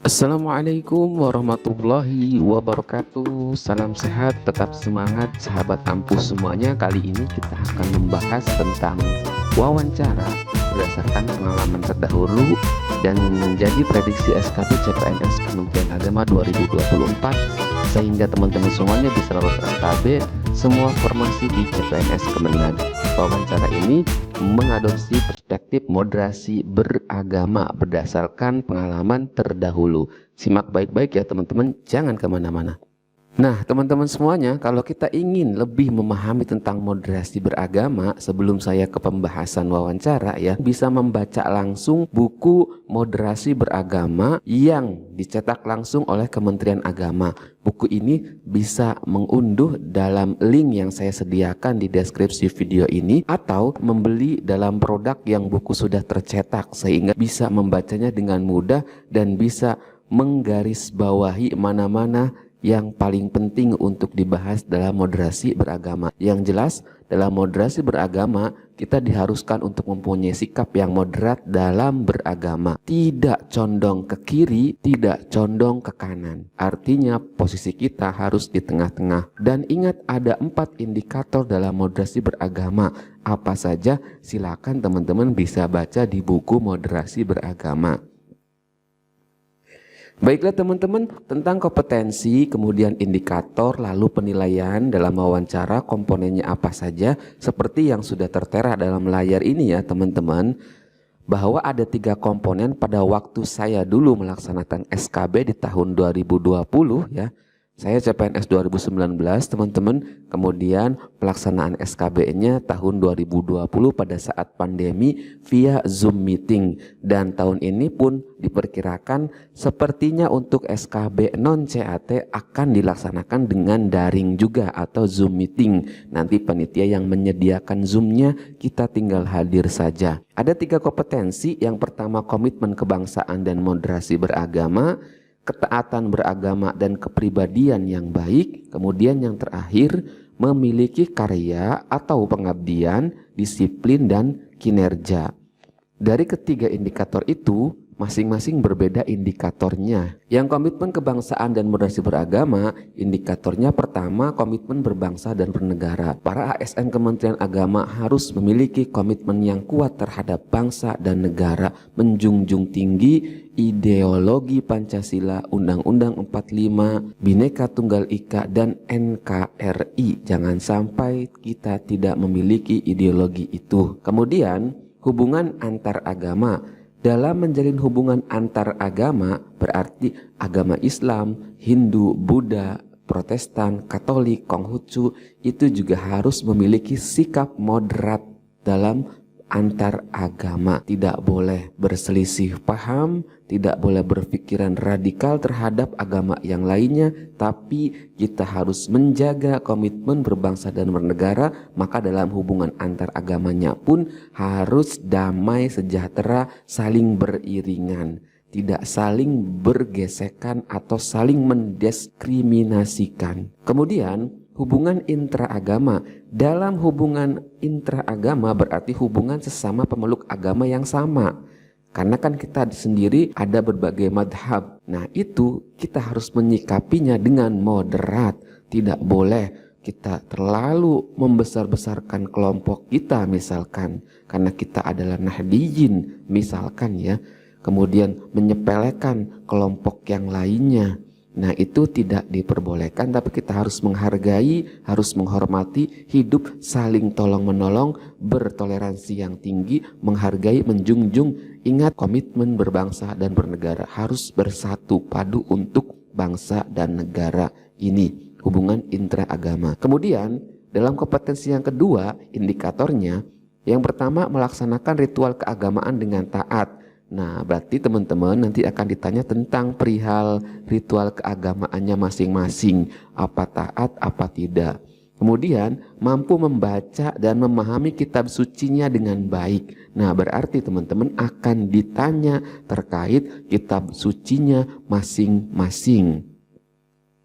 Assalamualaikum warahmatullahi wabarakatuh. Salam sehat, tetap semangat sahabat ampuh semuanya. Kali ini kita akan membahas tentang wawancara berdasarkan pengalaman terdahulu dan menjadi prediksi SKB CPNS Kementerian Agama 2024 sehingga teman-teman semuanya bisa lolos SKB semua formasi di CPNS Kemenag. Wawancara ini mengadopsi perspektif moderasi beragama berdasarkan pengalaman terdahulu. Simak baik-baik ya teman-teman, jangan kemana-mana. Nah teman-teman semuanya, kalau kita ingin lebih memahami tentang moderasi beragama, sebelum saya ke pembahasan wawancara ya, bisa membaca langsung buku Moderasi Beragama yang dicetak langsung oleh Kementerian Agama. Buku ini bisa mengunduh dalam link yang saya sediakan di deskripsi video ini, atau membeli dalam produk yang buku sudah tercetak sehingga bisa membacanya dengan mudah dan bisa menggarisbawahi mana-mana yang paling penting untuk dibahas dalam moderasi beragama. Yang jelas dalam moderasi beragama kita diharuskan untuk mempunyai sikap yang moderat dalam beragama, tidak condong ke kiri, tidak condong ke kanan. Artinya posisi kita harus di tengah-tengah. Dan ingat, ada 4 indikator dalam moderasi beragama. Apa saja? Silakan teman-teman bisa baca di buku Moderasi Beragama. Baiklah teman-teman, tentang kompetensi, kemudian indikator, lalu penilaian dalam wawancara, komponennya apa saja, seperti yang sudah tertera dalam layar ini ya teman-teman, bahwa ada 3 komponen pada waktu saya dulu melaksanakan SKB di tahun 2020 ya. Saya CPNS 2019 teman-teman, kemudian pelaksanaan SKB-nya tahun 2020 pada saat pandemi via Zoom meeting. Dan tahun ini pun diperkirakan sepertinya untuk SKB non-CAT akan dilaksanakan dengan daring juga atau Zoom meeting. Nanti panitia yang menyediakan Zoom-nya kita tinggal hadir saja. Ada 3 kompetensi, yang pertama komitmen kebangsaan dan moderasi beragama, ketaatan beragama dan kepribadian yang baik, kemudian yang terakhir memiliki karya atau pengabdian, disiplin dan kinerja. Dari ketiga indikator itu masing-masing berbeda indikatornya. Yang komitmen kebangsaan dan moderasi beragama, indikatornya pertama komitmen berbangsa dan bernegara. Para ASN Kementerian Agama harus memiliki komitmen yang kuat terhadap bangsa dan negara, menjunjung tinggi ideologi Pancasila, Undang-Undang 45, Bhinneka Tunggal Ika, dan NKRI. Jangan sampai kita tidak memiliki ideologi itu. Kemudian hubungan antar agama. Dalam menjalin hubungan antar agama berarti agama Islam, Hindu, Buddha, Protestan, Katolik, Konghucu itu juga harus memiliki sikap moderat dalam antar agama. Tidak boleh berselisih paham, tidak boleh berpikiran radikal terhadap agama yang lainnya, tapi kita harus menjaga komitmen berbangsa dan bernegara. Maka dalam hubungan antar agamanya pun harus damai, sejahtera, saling beriringan, tidak saling bergesekan atau saling mendiskriminasikan. Kemudian hubungan intraagama. Dalam hubungan intraagama berarti hubungan sesama pemeluk agama yang sama. Karena kan kita sendiri ada berbagai madhab. Nah itu kita harus menyikapinya dengan moderat. Tidak boleh kita terlalu membesar-besarkan kelompok kita misalkan. Karena kita adalah Nahdiyin misalkan ya. Kemudian menyepelekan kelompok yang lainnya. Nah itu tidak diperbolehkan, tapi kita harus menghargai, harus menghormati, hidup saling tolong-menolong, bertoleransi yang tinggi, menghargai, menjunjung. Ingat, komitmen berbangsa dan bernegara harus bersatu padu untuk bangsa dan negara ini, hubungan intraagama. Kemudian dalam kompetensi yang kedua, indikatornya, yang pertama melaksanakan ritual keagamaan dengan taat. Nah berarti teman-teman nanti akan ditanya tentang perihal ritual keagamaannya masing-masing, apa taat, apa tidak. Kemudian mampu membaca dan memahami kitab sucinya dengan baik. Nah berarti teman-teman akan ditanya terkait kitab sucinya masing-masing.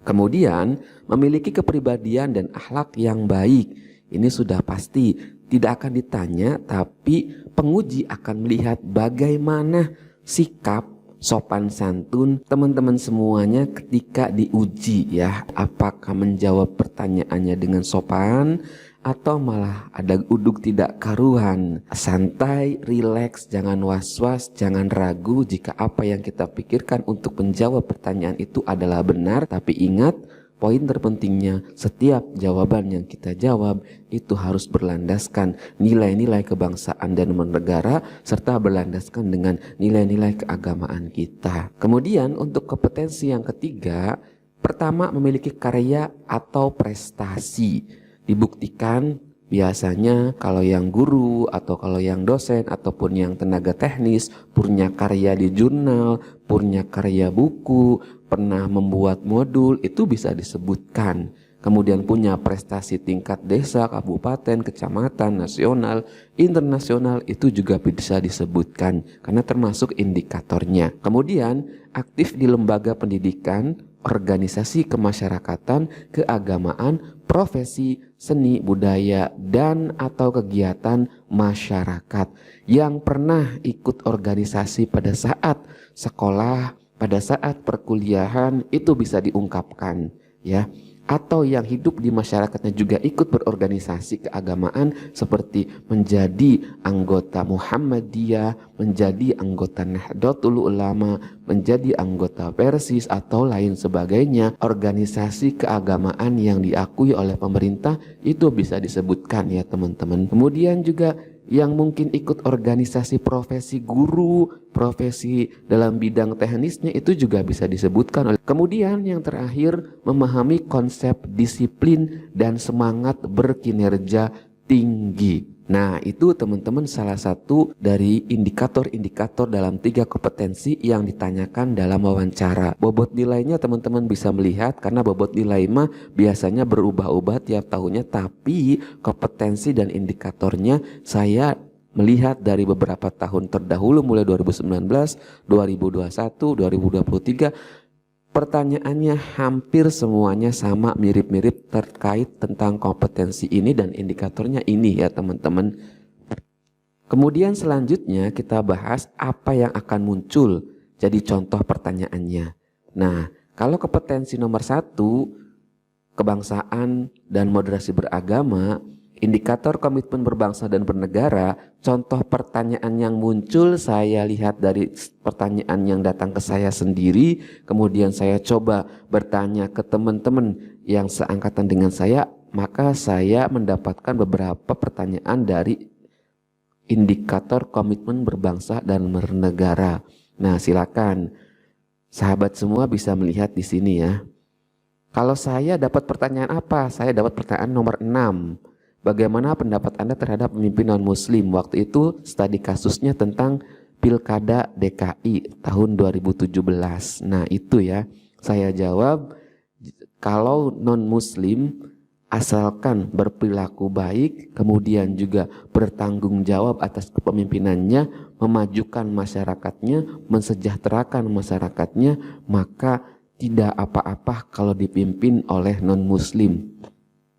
Kemudian memiliki kepribadian dan akhlak yang baik. Ini sudah pasti. Tidak akan ditanya, tapi penguji akan melihat bagaimana sikap sopan santun teman-teman semuanya ketika diuji ya, apakah menjawab pertanyaannya dengan sopan atau malah ada uduk tidak karuan. Santai, rileks, jangan was-was, jangan ragu jika apa yang kita pikirkan untuk menjawab pertanyaan itu adalah benar. Tapi ingat, poin terpentingnya, setiap jawaban yang kita jawab itu harus berlandaskan nilai-nilai kebangsaan dan bernegara serta berlandaskan dengan nilai-nilai keagamaan kita. Kemudian untuk kompetensi yang ketiga, pertama memiliki karya atau prestasi. Dibuktikan biasanya kalau yang guru atau kalau yang dosen ataupun yang tenaga teknis punya karya di jurnal, punya karya buku, pernah membuat modul, itu bisa disebutkan. Kemudian punya prestasi tingkat desa, kabupaten, kecamatan, nasional, internasional, itu juga bisa disebutkan karena termasuk indikatornya. Kemudian aktif di lembaga pendidikan, organisasi kemasyarakatan, keagamaan, profesi, seni, budaya, dan atau kegiatan masyarakat yang pernah ikut organisasi pada saat sekolah, pada saat perkuliahan, itu bisa diungkapkan ya. Atau yang hidup di masyarakatnya juga ikut berorganisasi keagamaan seperti menjadi anggota Muhammadiyah, menjadi anggota Nahdlatul Ulama, menjadi anggota Persis atau lain sebagainya. Organisasi keagamaan yang diakui oleh pemerintah itu bisa disebutkan ya teman-teman. Kemudian juga yang mungkin ikut organisasi profesi guru, profesi dalam bidang teknisnya itu juga bisa disebutkan. Kemudian yang terakhir, memahami konsep disiplin dan semangat berkinerja tinggi. Nah itu teman-teman salah satu dari indikator-indikator dalam 3 kompetensi yang ditanyakan dalam wawancara. Bobot nilainya teman-teman bisa melihat karena bobot nilai mah biasanya berubah-ubah tiap tahunnya, tapi kompetensi dan indikatornya saya melihat dari beberapa tahun terdahulu mulai 2019, 2021, 2023. Pertanyaannya hampir semuanya sama, mirip-mirip terkait tentang kompetensi ini dan indikatornya ini ya teman-teman. Kemudian selanjutnya kita bahas apa yang akan muncul jadi contoh pertanyaannya. Nah, kalau kompetensi nomor 1, kebangsaan dan moderasi beragama, indikator komitmen berbangsa dan bernegara, contoh pertanyaan yang muncul saya lihat dari pertanyaan yang datang ke saya sendiri, kemudian saya coba bertanya ke teman-teman yang seangkatan dengan saya, maka saya mendapatkan beberapa pertanyaan dari indikator komitmen berbangsa dan bernegara. Nah, silakan sahabat semua bisa melihat di sini ya. Kalau saya dapat pertanyaan apa? Saya dapat pertanyaan nomor 6. Bagaimana pendapat Anda terhadap pemimpin non-muslim? Waktu itu studi kasusnya tentang Pilkada DKI tahun 2017. Nah itu ya, saya jawab kalau non-muslim asalkan berperilaku baik, kemudian juga bertanggung jawab atas kepemimpinannya, memajukan masyarakatnya, mensejahterakan masyarakatnya, maka tidak apa-apa kalau dipimpin oleh non-muslim.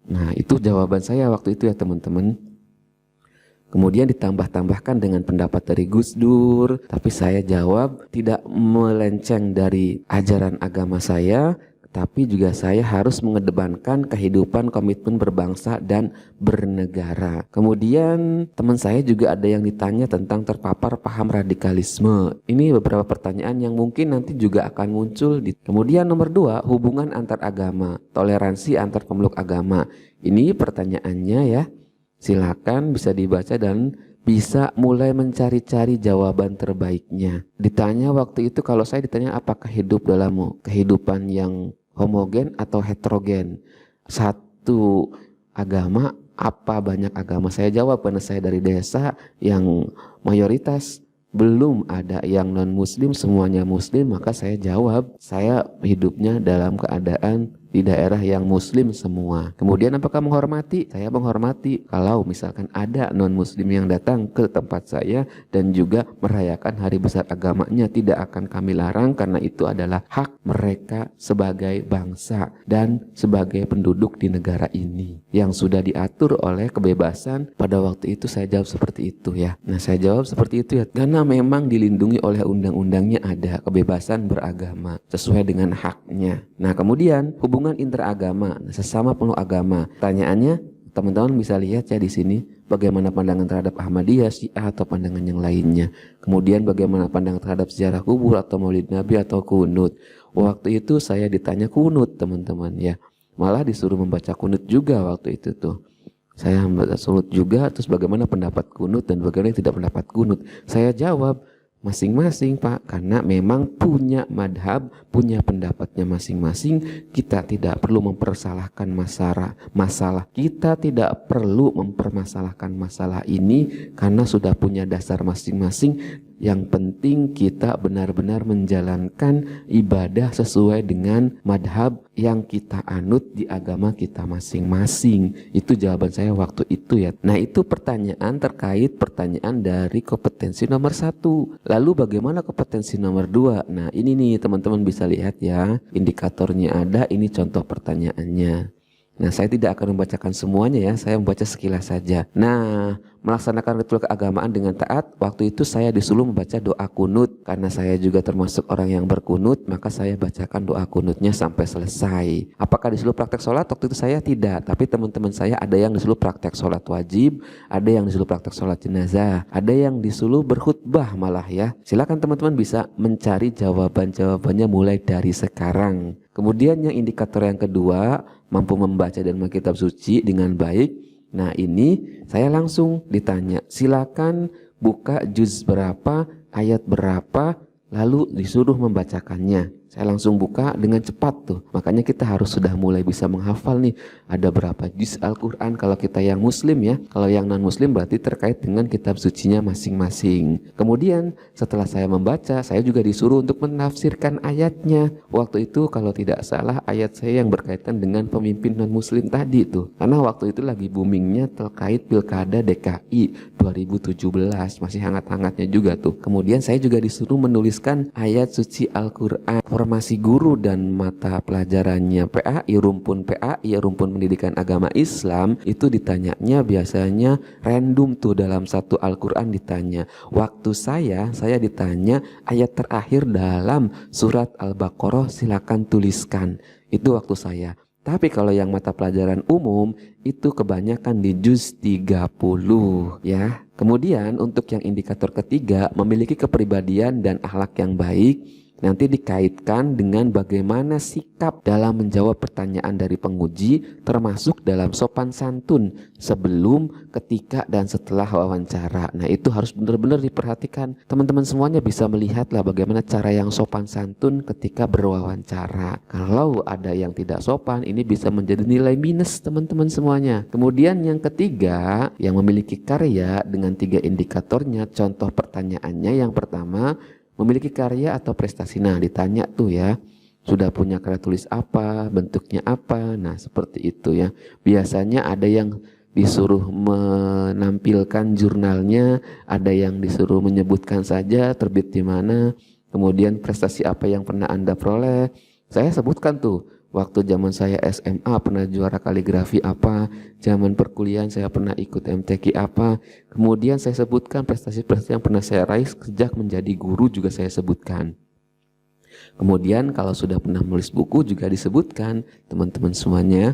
Nah itu jawaban saya waktu itu ya teman-teman. Kemudian ditambah-tambahkan dengan pendapat dari Gus Dur, tapi saya jawab tidak melenceng dari ajaran agama saya, tapi juga saya harus mengedepankan kehidupan komitmen berbangsa dan bernegara. Kemudian teman saya juga ada yang ditanya tentang terpapar paham radikalisme. Ini beberapa pertanyaan yang mungkin nanti juga akan muncul. Kemudian nomor 2, hubungan antar agama, toleransi antar pemeluk agama. Ini pertanyaannya ya. Silakan bisa dibaca dan bisa mulai mencari-cari jawaban terbaiknya. Ditanya waktu itu, kalau saya ditanya apakah hidup dalam kehidupan yang homogen atau heterogen, satu agama apa banyak agama, saya jawab karena saya dari desa yang mayoritas belum ada yang non muslim, semuanya muslim, maka saya jawab saya hidupnya dalam keadaan di daerah yang muslim semua. Kemudian apakah menghormati? Saya menghormati kalau misalkan ada non-muslim yang datang ke tempat saya dan juga merayakan hari besar agamanya, tidak akan kami larang karena itu adalah hak mereka sebagai bangsa dan sebagai penduduk di negara ini yang sudah diatur oleh kebebasan. Pada waktu itu saya jawab seperti itu ya. Nah, saya jawab seperti itu ya karena memang dilindungi oleh undang-undangnya, ada kebebasan beragama sesuai dengan haknya. Nah, kemudian hubungan interagama, sesama pemeluk agama. Pertanyaannya, teman-teman bisa lihat ya di sini bagaimana pandangan terhadap Ahmadiyah, Syiah atau pandangan yang lainnya. Kemudian bagaimana pandangan terhadap ziarah kubur atau Maulid Nabi atau kunut. Waktu itu saya ditanya kunut, teman-teman ya. Malah disuruh membaca kunut juga waktu itu tuh. Saya membaca kunut juga, terus bagaimana pendapat kunut dan bagaimana tidak pendapat kunut. Saya jawab masing-masing Pak, karena memang punya madhab, punya pendapatnya masing-masing. Kita tidak perlu mempersalahkan masalah. Kita tidak perlu mempermasalahkan masalah ini karena sudah punya dasar masing-masing. Yang penting kita benar-benar menjalankan ibadah sesuai dengan madhab yang kita anut di agama kita masing-masing. Itu jawaban saya waktu itu ya. Nah, itu pertanyaan terkait pertanyaan dari kompetensi nomor 1. Lalu bagaimana kompetensi nomor 2? Nah, ini nih teman-teman bisa lihat ya. Indikatornya ada, ini contoh pertanyaannya. Nah, saya tidak akan membacakan semuanya ya, saya membaca sekilas saja. Nah, melaksanakan ritual keagamaan dengan taat, waktu itu saya disuruh membaca doa kunut. Karena saya juga termasuk orang yang berkunut, maka saya bacakan doa kunutnya sampai selesai. Apakah disuruh praktek sholat? Waktu itu saya tidak, tapi teman-teman saya ada yang disuruh praktek sholat wajib, ada yang disuruh praktek sholat jenazah, ada yang disuruh berkhutbah malah ya. Silakan teman-teman bisa mencari jawaban-jawabannya mulai dari sekarang. Kemudian yang indikator yang kedua, mampu membaca dan kitab suci dengan baik. Nah, ini saya langsung ditanya, silakan buka juz berapa, ayat berapa, lalu disuruh membacakannya. Saya langsung buka dengan cepat tuh. Makanya kita harus sudah mulai bisa menghafal nih. Ada berapa juz Al-Quran kalau kita yang muslim ya. Kalau yang non-muslim berarti terkait dengan kitab sucinya masing-masing. Kemudian setelah saya membaca, saya juga disuruh untuk menafsirkan ayatnya. Waktu itu kalau tidak salah ayat saya yang berkaitan dengan pemimpin non-muslim tadi tuh. Karena waktu itu lagi boomingnya terkait Pilkada DKI 2017. Masih hangat-hangatnya juga tuh. Kemudian saya juga disuruh menuliskan ayat suci Al-Quran. Formasi guru dan mata pelajarannya PAI, rumpun pendidikan agama Islam, itu ditanyanya biasanya random tuh, dalam satu Al-Quran ditanya. Waktu saya ditanya ayat terakhir dalam surat Al-Baqarah, silakan tuliskan. Itu waktu saya. Tapi kalau yang mata pelajaran umum itu kebanyakan di juz 30 ya. Kemudian untuk yang indikator ketiga, memiliki kepribadian dan akhlak yang baik. Nanti dikaitkan dengan bagaimana sikap dalam menjawab pertanyaan dari penguji, termasuk dalam sopan santun sebelum, ketika, dan setelah wawancara. Nah, itu harus benar-benar diperhatikan. Teman-teman semuanya bisa melihatlah bagaimana cara yang sopan santun ketika berwawancara. Kalau ada yang tidak sopan, ini bisa menjadi nilai minus teman-teman semuanya. Kemudian yang ketiga, yang memiliki karya dengan 3 indikatornya, contoh pertanyaannya yang pertama, memiliki karya atau prestasi. Nah, ditanya tuh ya, sudah punya karya tulis apa, bentuknya apa. Nah, seperti itu ya. Biasanya ada yang disuruh menampilkan jurnalnya, ada yang disuruh menyebutkan saja terbit di mana, kemudian prestasi apa yang pernah Anda peroleh. Saya sebutkan tuh, waktu zaman saya SMA pernah juara kaligrafi apa, zaman perkuliahan saya pernah ikut MTQ apa. Kemudian saya sebutkan prestasi-prestasi yang pernah saya raih sejak menjadi guru juga saya sebutkan. Kemudian kalau sudah pernah menulis buku juga disebutkan teman-teman semuanya.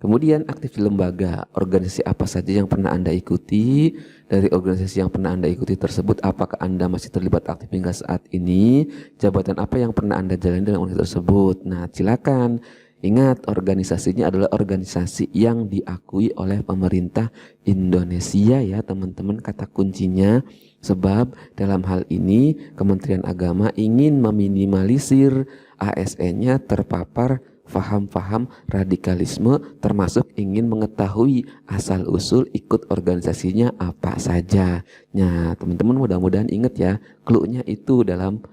Kemudian aktif di lembaga, organisasi apa saja yang pernah Anda ikuti. Dari organisasi yang pernah Anda ikuti tersebut, apakah Anda masih terlibat aktif hingga saat ini? Jabatan apa yang pernah Anda jalani dalam organisasi tersebut? Nah, silakan. Ingat, organisasinya adalah organisasi yang diakui oleh pemerintah Indonesia ya teman-teman, kata kuncinya. Sebab dalam hal ini Kementerian Agama ingin meminimalisir ASN-nya terpapar faham-faham radikalisme, termasuk ingin mengetahui asal-usul ikut organisasinya apa saja. Nah, teman-teman mudah-mudahan ingat ya, clue-nya itu dalam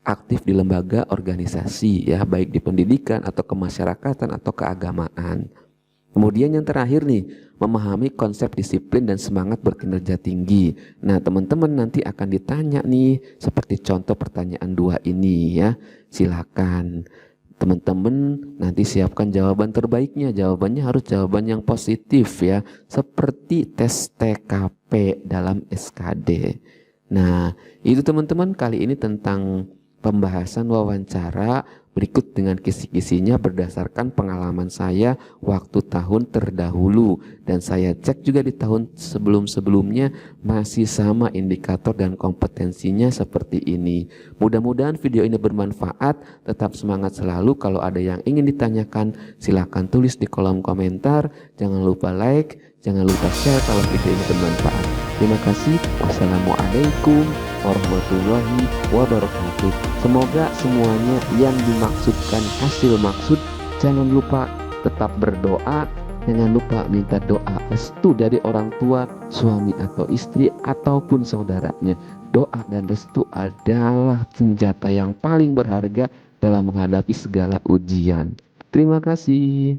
aktif di lembaga organisasi ya, baik di pendidikan atau kemasyarakatan atau keagamaan. Kemudian yang terakhir nih, memahami konsep disiplin dan semangat berkinerja tinggi. Nah, teman-teman nanti akan ditanya nih, seperti contoh pertanyaan 2 ini ya. Silakan teman-teman nanti siapkan jawaban terbaiknya. Jawabannya harus jawaban yang positif ya, seperti tes TKP dalam SKD. Nah, itu teman-teman kali ini tentang pembahasan wawancara. Berikut dengan kisi-kisinya berdasarkan pengalaman saya waktu tahun terdahulu. Dan saya cek juga di tahun sebelum-sebelumnya masih sama indikator dan kompetensinya seperti ini. Mudah-mudahan video ini bermanfaat. Tetap semangat selalu. Kalau ada yang ingin ditanyakan silahkan tulis di kolom komentar. Jangan lupa like, jangan lupa share kalau video ini bermanfaat. Terima kasih. Wassalamualaikum warahmatullahi wabarakatuh. Semoga semuanya yang dimaksudkan hasil maksud. Jangan lupa tetap berdoa. Jangan lupa minta doa restu dari orang tua, suami atau istri ataupun saudaranya. Doa dan restu adalah senjata yang paling berharga dalam menghadapi segala ujian. Terima kasih.